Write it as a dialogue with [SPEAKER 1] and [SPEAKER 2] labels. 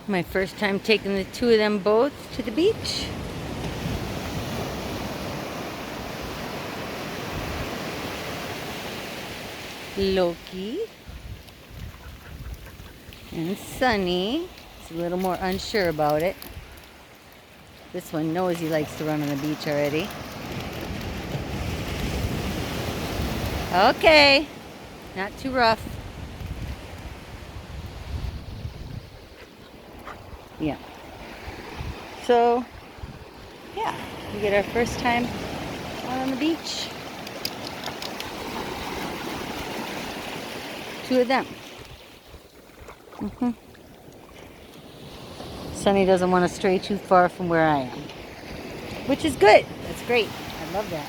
[SPEAKER 1] My first time taking the two of them both to the beach. Loki and Sunny is a little more unsure about it. This one knows he likes to run on the beach already. Okay, not too rough. Yeah. So, yeah, we get our first time out on the beach. Two of them. Sunny doesn't want to stray too far from where I am, which is good. That's great. I love that.